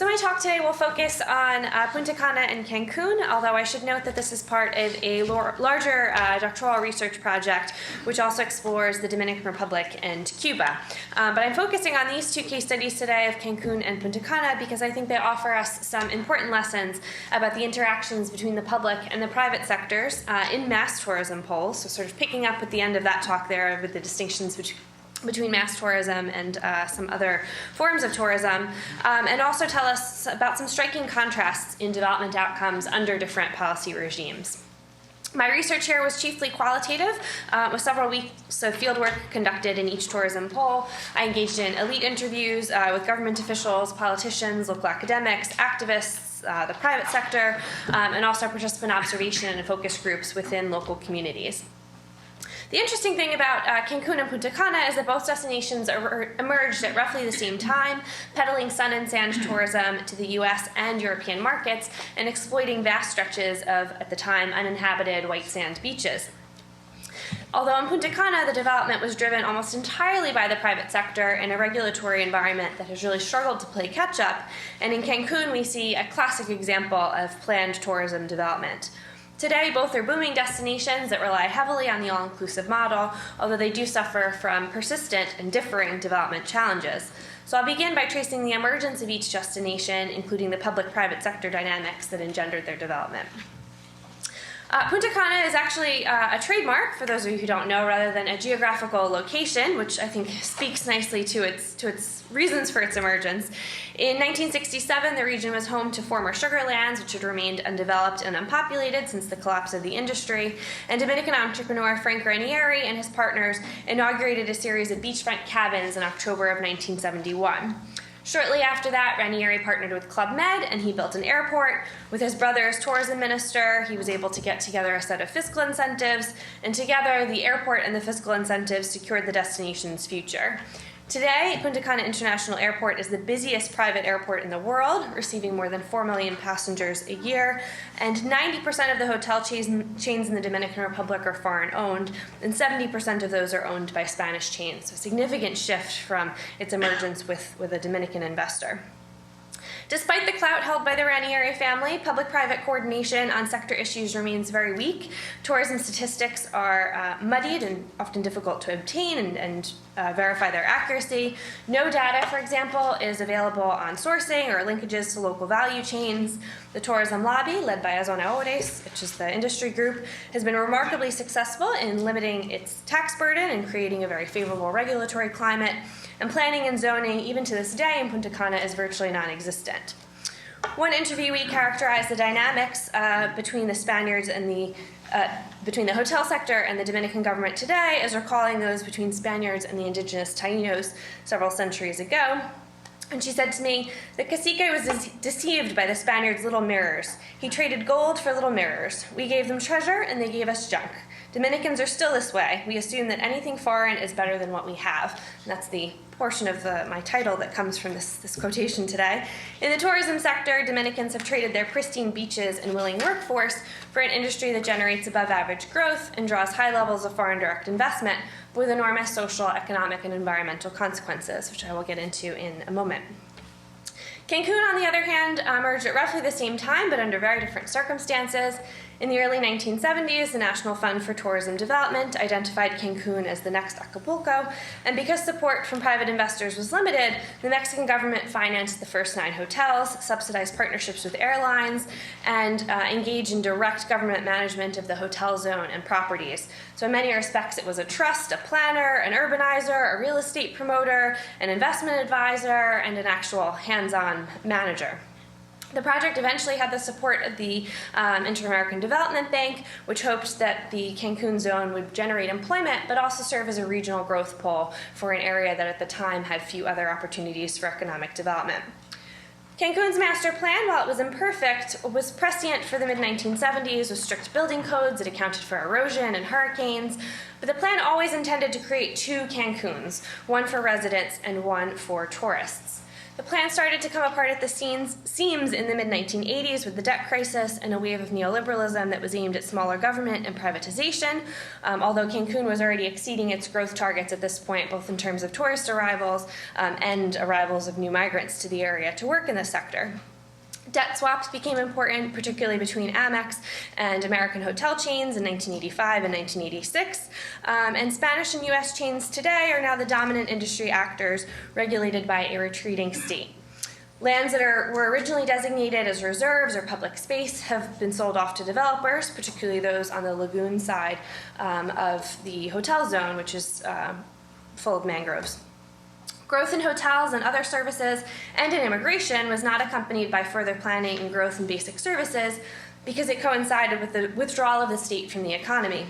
So my talk today will focus on Punta Cana and Cancun, although I should note that this is part of a larger doctoral research project which also explores the Dominican Republic and Cuba. But I'm focusing on these two case studies today of Cancun and Punta Cana because I think they offer us some important lessons about the interactions between the public and the private sectors in mass tourism polls, so sort of picking up at the end of that talk there with the distinctions between mass tourism and some other forms of tourism, and also tell us about some striking contrasts in development outcomes under different policy regimes. My research here was chiefly qualitative, with several weeks of fieldwork conducted in each tourism poll. I engaged in elite interviews with government officials, politicians, local academics, activists, the private sector, and also participant observation and focus groups within local communities. The interesting thing about Cancun and Punta Cana is that both destinations emerged at roughly the same time, peddling sun and sand tourism to the US and European markets and exploiting vast stretches of, at the time, uninhabited white sand beaches. Although in Punta Cana, the development was driven almost entirely by the private sector in a regulatory environment that has really struggled to play catch-up, and in Cancun we see a classic example of planned tourism development. Today, both are booming destinations that rely heavily on the all-inclusive model, although they do suffer from persistent and differing development challenges. So I'll begin by tracing the emergence of each destination, including the public-private sector dynamics that engendered their development. Punta Cana is actually a trademark, for those of you who don't know, rather than a geographical location, which I think speaks nicely to its reasons for its emergence. In 1967, the region was home to former sugar lands, which had remained undeveloped and unpopulated since the collapse of the industry, and Dominican entrepreneur Frank Ranieri and his partners inaugurated a series of beachfront cabins in October of 1971. Shortly after that, Ranieri partnered with Club Med, and he built an airport. With his brother as tourism minister, he was able to get together a set of fiscal incentives, and together, the airport and the fiscal incentives secured the destination's future. Today, Punta Cana International Airport is the busiest private airport in the world, receiving more than 4 million passengers a year, and 90% of the hotel chains in the Dominican Republic are foreign-owned, and 70% of those are owned by Spanish chains, so a significant shift from its emergence with a Dominican investor. Despite the clout held by the Ranieri family, public-private coordination on sector issues remains very weak. Tourism statistics are muddied and often difficult to obtain and verify their accuracy. No data, for example, is available on sourcing or linkages to local value chains. The tourism lobby, led by Azona, which is the industry group, has been remarkably successful in limiting its tax burden and creating a very favorable regulatory climate. And planning and zoning, even to this day in Punta Cana, is virtually non-existent. One interviewee characterized the dynamics between the Spaniards and between the hotel sector and the Dominican government today as recalling those between Spaniards and the indigenous Taínos several centuries ago. And she said to me, the cacique was deceived by the Spaniards' little mirrors. He traded gold for little mirrors. We gave them treasure, and they gave us junk. Dominicans are still this way. We assume that anything foreign is better than what we have. And that's the portion of my title that comes from this quotation today. In the tourism sector, Dominicans have traded their pristine beaches and willing workforce for an industry that generates above-average growth and draws high levels of foreign direct investment with enormous social, economic, and environmental consequences, which I will get into in a moment. Cancun, on the other hand, emerged at roughly the same time, but under very different circumstances. In the early 1970s, the National Fund for Tourism Development identified Cancun as the next Acapulco, and because support from private investors was limited, the Mexican government financed the first 9 hotels, subsidized partnerships with airlines, and engaged in direct government management of the hotel zone and properties. So in many respects, it was a trust, a planner, an urbanizer, a real estate promoter, an investment advisor, and an actual hands-on manager. The project eventually had the support of the Inter-American Development Bank, which hoped that the Cancun zone would generate employment, but also serve as a regional growth pole for an area that at the time had few other opportunities for economic development. Cancun's master plan, while it was imperfect, was prescient for the mid-1970s with strict building codes that accounted for erosion and hurricanes, but the plan always intended to create 2 Cancuns, one for residents and one for tourists. The plan started to come apart at the seams in the mid-1980s with the debt crisis and a wave of neoliberalism that was aimed at smaller government and privatization, although Cancun was already exceeding its growth targets at this point, both in terms of tourist arrivals and arrivals of new migrants to the area to work in the sector. Debt swaps became important, particularly between Amex and American hotel chains in 1985 and 1986. And Spanish and U.S. chains today are now the dominant industry actors regulated by a retreating state. Lands that were originally designated as reserves or public space have been sold off to developers, particularly those on the lagoon side of the hotel zone, which is full of mangroves. Growth in hotels and other services and in immigration was not accompanied by further planning and growth in basic services because it coincided with the withdrawal of the state from the economy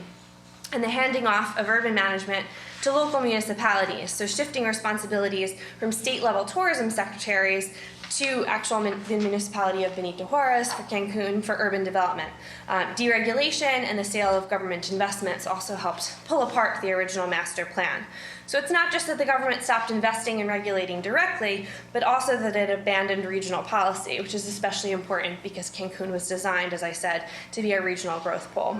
and the handing off of urban management to local municipalities, so shifting responsibilities from state-level tourism secretaries to the municipality of Benito Juarez for Cancun for urban development. Deregulation and the sale of government investments also helped pull apart the original master plan. So it's not just that the government stopped investing and regulating directly, but also that it abandoned regional policy, which is especially important because Cancun was designed, as I said, to be a regional growth pole.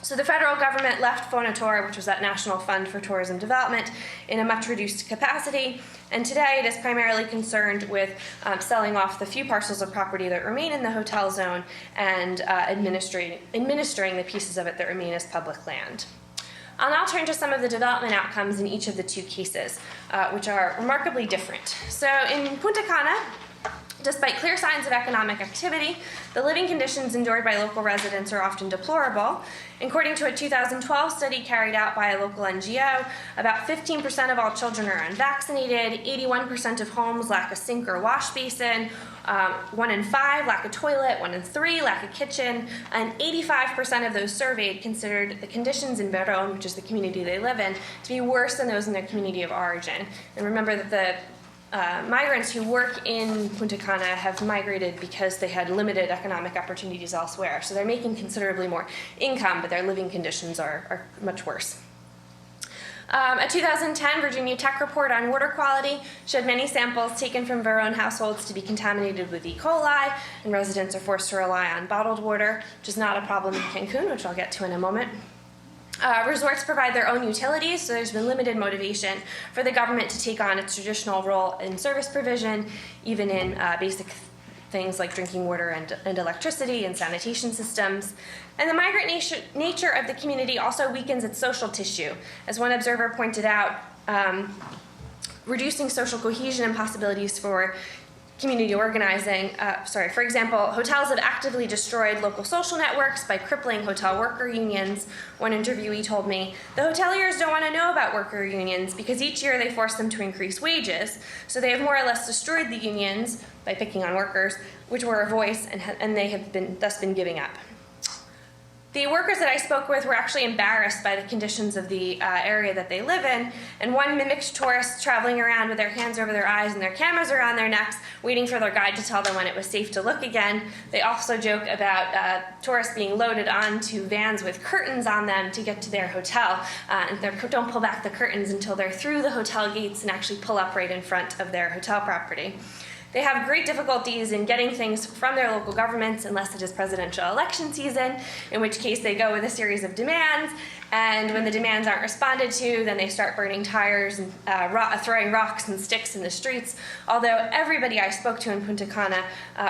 So the federal government left Fonator, which was that National Fund for Tourism Development, in a much reduced capacity, and today it is primarily concerned with selling off the few parcels of property that remain in the hotel zone and administering the pieces of it that remain as public land. I'll now turn to some of the development outcomes in each of the two cases, which are remarkably different. So in Punta Cana, despite clear signs of economic activity, the living conditions endured by local residents are often deplorable. According to a 2012 study carried out by a local NGO, about 15% of all children are unvaccinated, 81% of homes lack a sink or wash basin, 1 in 5 lack a toilet, 1 in 3 lack a kitchen, and 85% of those surveyed considered the conditions in Verón, which is the community they live in, to be worse than those in their community of origin. And remember that the migrants who work in Punta Cana have migrated because they had limited economic opportunities elsewhere. So they're making considerably more income, but their living conditions are much worse. A 2010 Virginia Tech report on water quality showed many samples taken from Verón households to be contaminated with E. coli, and residents are forced to rely on bottled water, which is not a problem in Cancun, which I'll get to in a moment. Resorts provide their own utilities, so there's been limited motivation for the government to take on its traditional role in service provision, even in basic things like drinking water and electricity and sanitation systems. And the migrant nature of the community also weakens its social tissue. As one observer pointed out, reducing social cohesion and possibilities for community organizing. For example, hotels have actively destroyed local social networks by crippling hotel worker unions. One interviewee told me, the hoteliers don't want to know about worker unions because each year they force them to increase wages. So they have more or less destroyed the unions by picking on workers, which were a voice, and they have thus been giving up. The workers that I spoke with were actually embarrassed by the conditions of the area that they live in, and one mimicked tourists traveling around with their hands over their eyes and their cameras around their necks, waiting for their guide to tell them when it was safe to look again. They also joke about tourists being loaded onto vans with curtains on them to get to their hotel, and they don't pull back the curtains until they're through the hotel gates and actually pull up right in front of their hotel property. They have great difficulties in getting things from their local governments unless it is presidential election season, in which case they go with a series of demands, and when the demands aren't responded to, then they start burning tires and throwing rocks and sticks in the streets, although everybody I spoke to in Punta Cana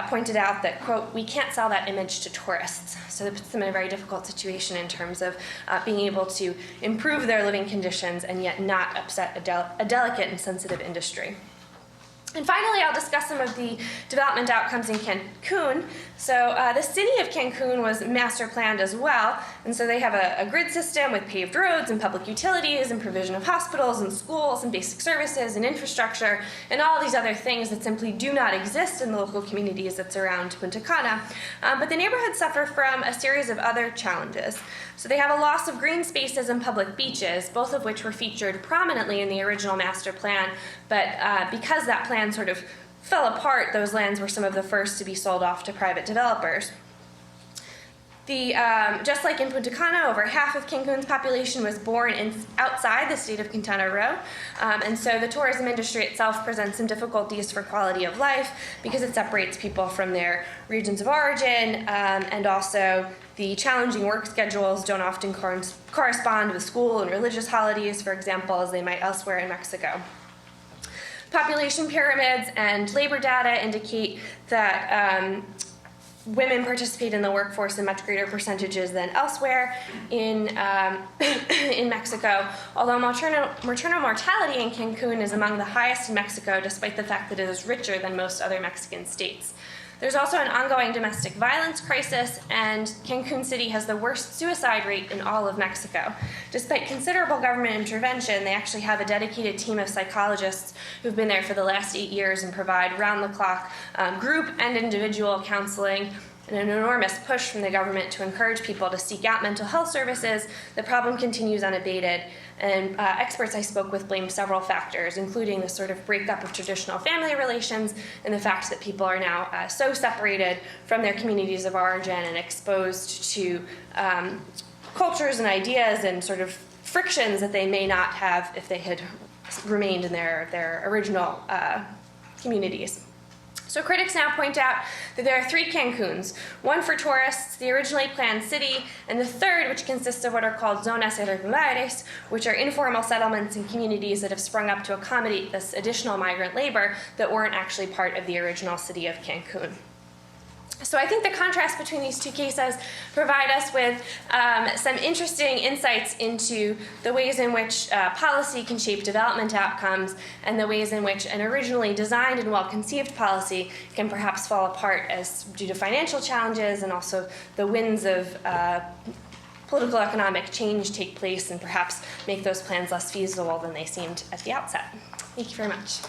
pointed out that, quote, we can't sell that image to tourists. So it puts them in a very difficult situation in terms of being able to improve their living conditions and yet not upset a delicate and sensitive industry. And finally, I'll discuss some of the development outcomes in Cancun. So the city of Cancun was master planned as well, and so they have a grid system with paved roads and public utilities and provision of hospitals and schools and basic services and infrastructure and all these other things that simply do not exist in the local communities that surround Punta Cana. But the neighborhoods suffer from a series of other challenges. So they have a loss of green spaces and public beaches, both of which were featured prominently in the original master plan, but because that plan sort of fell apart, those lands were some of the first to be sold off to private developers. Just like in Punta Cana, over half of Cancun's population was born outside the state of Quintana Roo, and so the tourism industry itself presents some difficulties for quality of life because it separates people from their regions of origin, and also the challenging work schedules don't often correspond with school and religious holidays, for example, as they might elsewhere in Mexico. Population pyramids and labor data indicate that women participate in the workforce in much greater percentages than elsewhere in Mexico, although maternal mortality in Cancun is among the highest in Mexico, despite the fact that it is richer than most other Mexican states. There's also an ongoing domestic violence crisis, and Cancun City has the worst suicide rate in all of Mexico. Despite considerable government intervention, they actually have a dedicated team of psychologists who've been there for the last 8 years and provide round-the-clock group and individual counseling, and an enormous push from the government to encourage people to seek out mental health services. The problem continues unabated, and experts I spoke with blamed several factors, including the sort of breakup of traditional family relations and the fact that people are now so separated from their communities of origin and exposed to cultures and ideas and sort of frictions that they may not have if they had remained in their original communities. So critics now point out that there are 3 Cancuns, one for tourists, the originally planned city, and the third, which consists of what are called zonas irregulares, which are informal settlements and communities that have sprung up to accommodate this additional migrant labor that weren't actually part of the original city of Cancun. So I think the contrast between these 2 cases provide us with some interesting insights into the ways in which policy can shape development outcomes and the ways in which an originally designed and well-conceived policy can perhaps fall apart due to financial challenges, and also the winds of political economic change take place and perhaps make those plans less feasible than they seemed at the outset. Thank you very much.